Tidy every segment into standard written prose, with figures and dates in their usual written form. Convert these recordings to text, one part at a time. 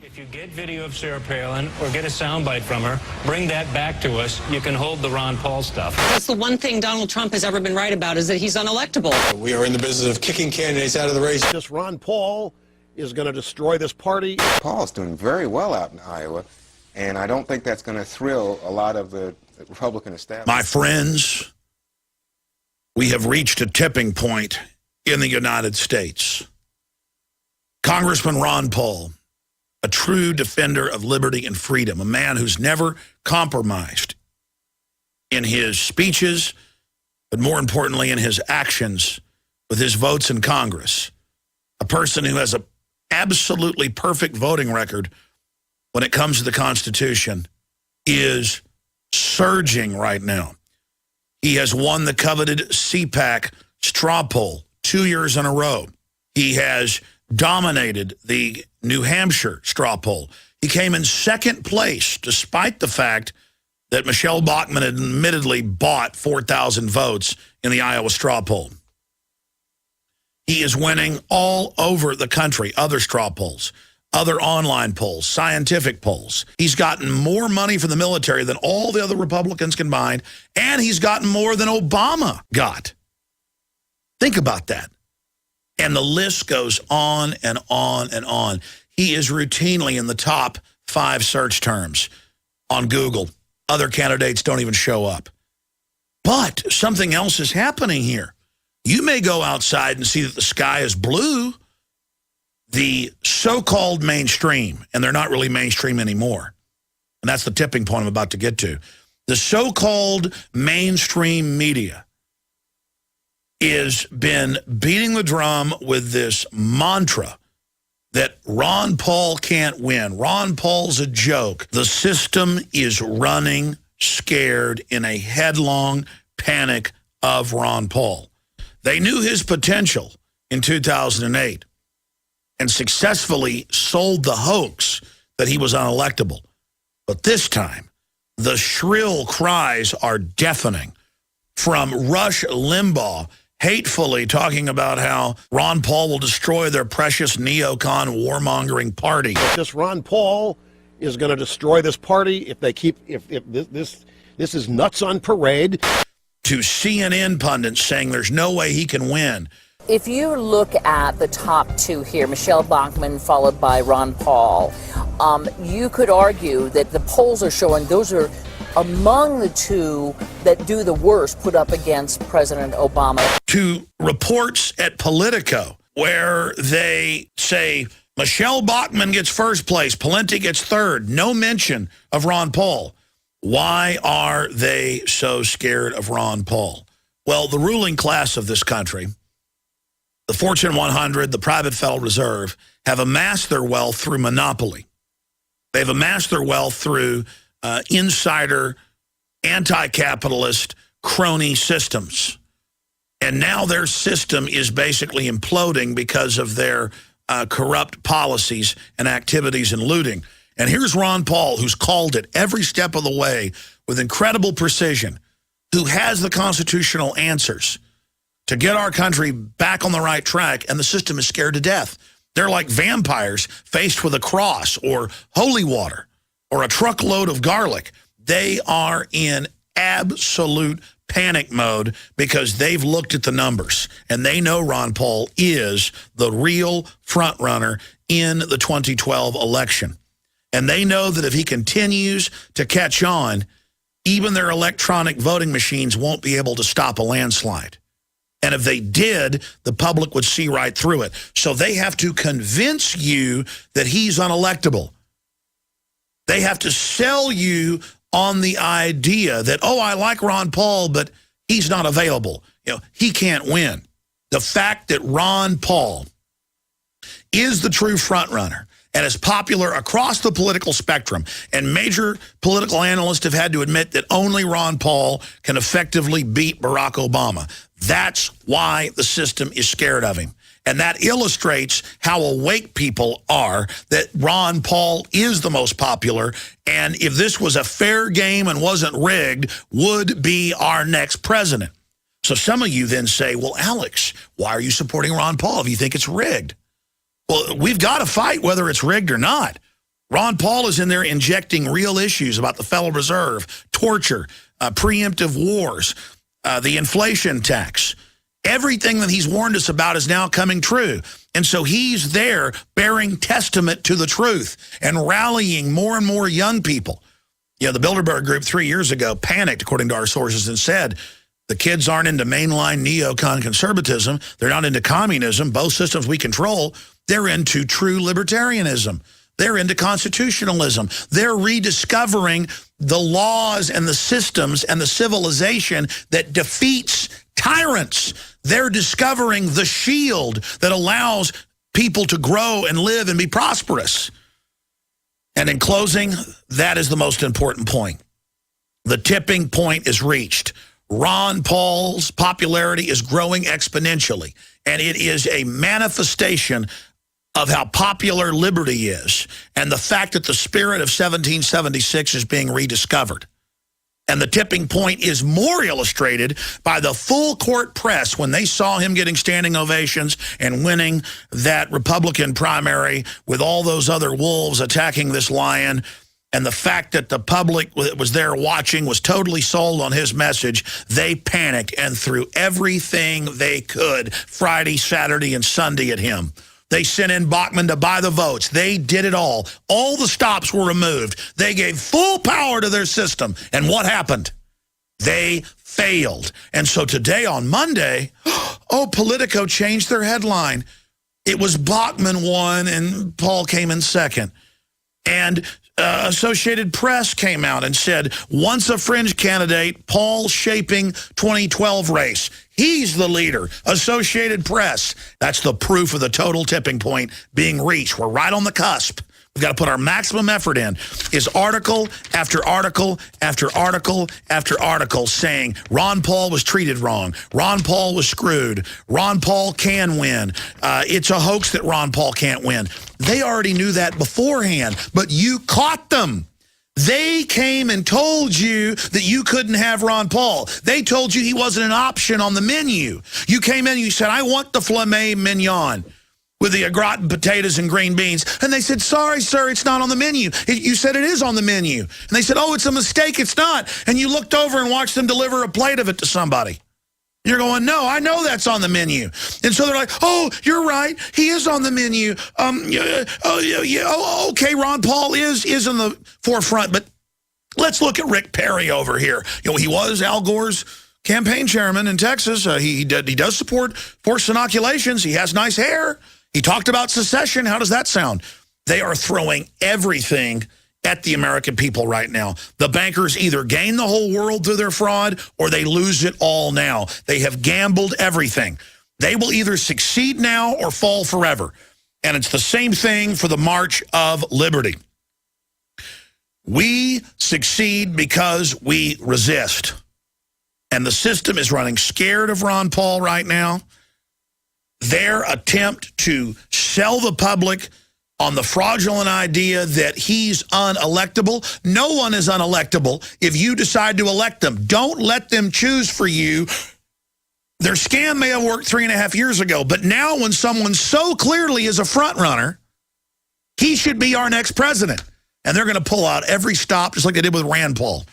If you get video of Sarah Palin or get a soundbite from her, bring that back to us. You can hold the Ron Paul stuff. That's the one thing Donald Trump has ever been right about, is that he's unelectable. We are in the business of kicking candidates out of the race. This Ron Paul is going to destroy this party. Paul's doing very well out in Iowa, and I don't think that's going to thrill a lot of the Republican establishment. My friends, we have reached a tipping point in the United States. Congressman Ron Paul, a true defender of liberty and freedom, a man who's never compromised in his speeches, but more importantly in his actions with his votes in Congress, a person who has an absolutely perfect voting record when it comes to the Constitution, is surging right now. He has won the coveted CPAC straw poll 2 years in a row. He has dominated the New Hampshire straw poll. He came in second place, despite the fact that Michelle Bachmann had admittedly bought 4,000 votes in the Iowa straw poll. He is winning all over the country, other straw polls, other online polls, scientific polls. He's gotten more money from the military than all the other Republicans combined, and he's gotten more than Obama got. Think about that. And the list goes on and on and on. He is routinely in the top 5 search terms on Google. Other candidates don't even show up. But something else is happening here. You may go outside and see that the sky is blue. The so-called mainstream, and they're not really mainstream anymore, and that's the tipping point I'm about to get to. The so-called mainstream media has been beating the drum with this mantra that Ron Paul can't win. Ron Paul's a joke. The system is running scared in a headlong panic of Ron Paul. They knew his potential in 2008 and successfully sold the hoax that he was unelectable. But this time, the shrill cries are deafening from Rush Limbaugh, hatefully talking about how Ron Paul will destroy their precious neocon warmongering party. This Ron Paul is going to destroy this party if they keep, if this is nuts on parade. To CNN pundits saying there's no way he can win. If you look at the top 2 here, Michelle Bachmann followed by Ron Paul, you could argue that the polls are showing those are among the 2 that do the worst put up against President Obama. To reports at Politico where they say Michelle Bachmann gets first place, Pawlenty gets third, no mention of Ron Paul. Why are they so scared of Ron Paul? Well, the ruling class of this country, the Fortune 100, the private Federal Reserve, have amassed their wealth through monopoly. They've amassed their wealth through insider, anti-capitalist, crony systems. And now their system is basically imploding because of their corrupt policies and activities and looting. And here's Ron Paul, who's called it every step of the way with incredible precision, who has the constitutional answers to get our country back on the right track, and the system is scared to death. They're like vampires faced with a cross or holy water or a truckload of garlic. They are in absolute panic mode because they've looked at the numbers, and they know Ron Paul is the real front runner in the 2012 election. And they know that if he continues to catch on, even their electronic voting machines won't be able to stop a landslide. And if they did, the public would see right through it. So they have to convince you that he's unelectable. They have to sell you on the idea that, oh, I like Ron Paul, but he's not available. You know, he can't win. The fact that Ron Paul is the true front runner and is popular across the political spectrum, and major political analysts have had to admit that only Ron Paul can effectively beat Barack Obama. That's why the system is scared of him. And that illustrates how awake people are, that Ron Paul is the most popular, and if this was a fair game and wasn't rigged, would be our next president. So some of you then say, well, Alex, why are you supporting Ron Paul if you think it's rigged? Well, we've got to fight whether it's rigged or not. Ron Paul is in there injecting real issues about the Federal Reserve, torture, preemptive wars, the inflation tax. Everything that he's warned us about is now coming true. And so he's there bearing testament to the truth and rallying more and more young people. You know, the Bilderberg Group 3 years ago panicked, according to our sources, and said the kids aren't into mainline neocon conservatism. They're not into communism, both systems we control. They're into true libertarianism. They're into constitutionalism. They're rediscovering the laws and the systems and the civilization that defeats tyrants. They're discovering the shield that allows people to grow and live and be prosperous. And in closing, that is the most important point. The tipping point is reached. Ron Paul's popularity is growing exponentially, and it is a manifestation of how popular liberty is and the fact that the spirit of 1776 is being rediscovered. And the tipping point is more illustrated by the full court press when they saw him getting standing ovations and winning that Republican primary with all those other wolves attacking this lion. And the fact that the public that was there watching was totally sold on his message, they panicked and threw everything they could Friday, Saturday, and Sunday at him. They sent in Bachmann to buy the votes. They did it all. All the stops were removed. They gave full power to their system. And what happened? They failed. And so today on Monday, Politico changed their headline. It was Bachmann won and Paul came in second. And Associated Press came out and said, once a fringe candidate, Paul shaping 2012 race. He's the leader. Associated Press. That's the proof of the total tipping point being reached. We're right on the cusp. We've got to put our maximum effort in. Is article after article after article after article saying Ron Paul was treated wrong. Ron Paul was screwed. Ron Paul can win. It's a hoax that Ron Paul can't win. They already knew that beforehand, but you caught them. They came and told you that you couldn't have Ron Paul. They told you he wasn't an option on the menu. You came in and you said, I want the filet mignon with the au gratin potatoes and green beans. And they said, sorry, sir, it's not on the menu. You said it is on the menu. And they said, oh, it's a mistake, it's not. And you looked over and watched them deliver a plate of it to somebody. You're going, no, I know that's on the menu. And so they're like, oh, you're right. He is on the menu. Okay, Ron Paul is in the forefront. But let's look at Rick Perry over here. You know, he was Al Gore's campaign chairman in Texas. He does support forced inoculations. He has nice hair. He talked about secession. How does that sound? They are throwing everything at the American people right now. The bankers either gain the whole world through their fraud or they lose it all now. They have gambled everything. They will either succeed now or fall forever. And it's the same thing for the March of Liberty. We succeed because we resist. And the system is running scared of Ron Paul right now. Their attempt to sell the public on the fraudulent idea that he's unelectable. No one is unelectable if you decide to elect them. Don't let them choose for you. Their scam may have worked 3.5 years ago, but now when someone so clearly is a front runner, he should be our next president. And they're going to pull out every stop, just like they did with Rand Paul.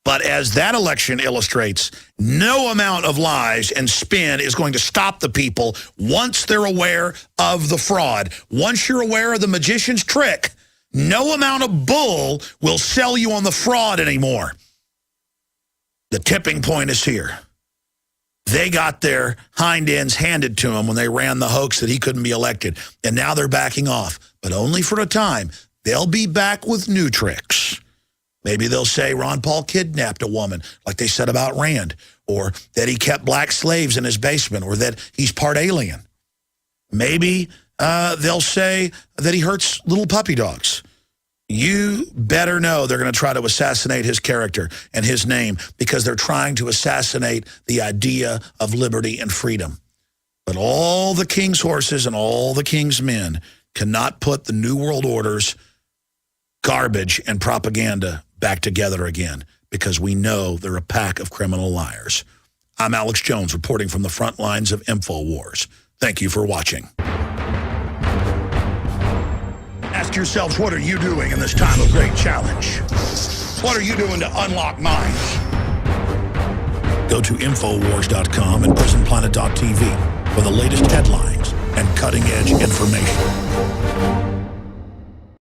But as that election illustrates, no amount of lies and spin is going to stop the people once they're aware of the fraud. Once you're aware of the magician's trick, no amount of bull will sell you on the fraud anymore. The tipping point is here. They got their hind ends handed to them when they ran the hoax that he couldn't be elected. And now they're backing off, but only for a time. They'll be back with new tricks. Maybe they'll say Ron Paul kidnapped a woman, like they said about Rand, or that he kept black slaves in his basement, or that he's part alien. Maybe they'll say that he hurts little puppy dogs. You better know they're going to try to assassinate his character and his name because they're trying to assassinate the idea of liberty and freedom. But all the king's horses and all the king's men cannot put the New World Order's garbage and propaganda back together again because we know they're a pack of criminal liars. I'm Alex Jones reporting from the front lines of Infowars. Thank you for watching. As ask yourselves, what are you doing in this time of great challenge? What are you doing to unlock minds? Go to Infowars.com and PrisonPlanet.tv for the latest headlines and cutting-edge information.